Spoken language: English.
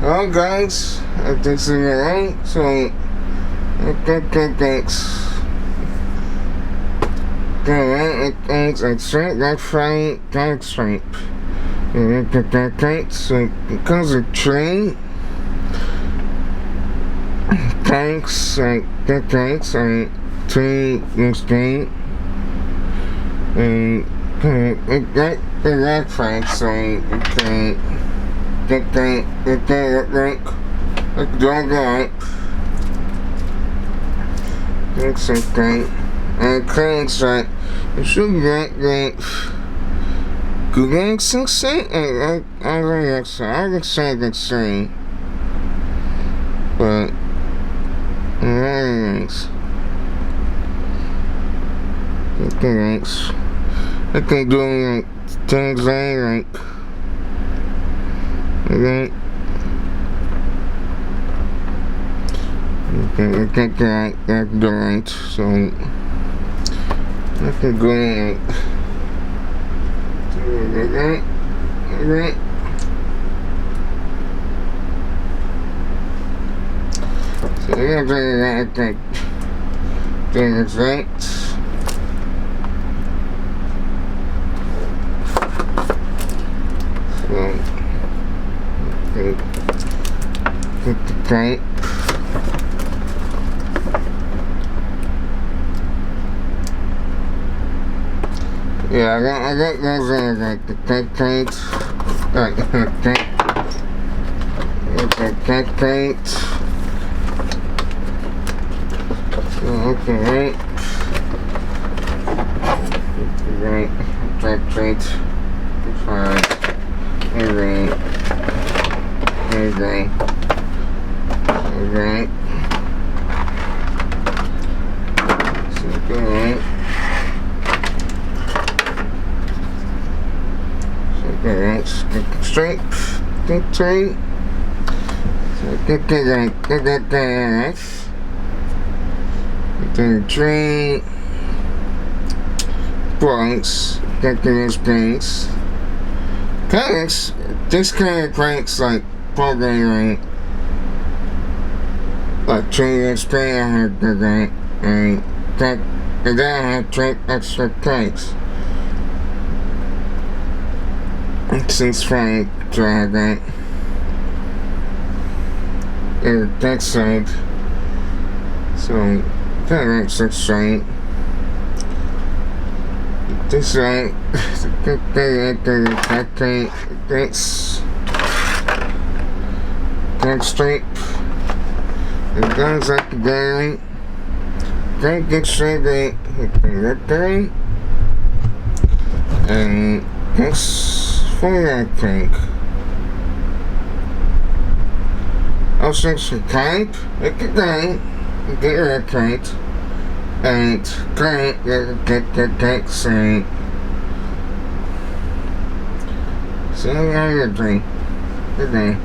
Well guys, this is alright, so thanks. Thanks, I straight that fight, that stripe. So because of train, thanks, thanks, train this game. And that fight, so you can get that link. Don't go. Thanks, okay. And thanks, you should get good NEXXT. I would say NEXXT. But, anyways. Thanks. I can do things I like. Okay. I think that's right, so I can go okay. So yeah, I think it's right. So put the tape. Yeah, I got those like the tape paint. Tape paint. So, okay, right. Tape paint. Fine. Okay. So, go let's get straight, get straight. So get that. Then train blanks, get those blanks. Planks, this kind of planks like programming, like train train. I have to that, and then I have to extra planks. Since fine dragon that side, so that's right. This side, that's that straight. It goes up there. Don't get straight that there, and this. I think I'll switch to type, look at that, get your account, and get text and so everything. Good day.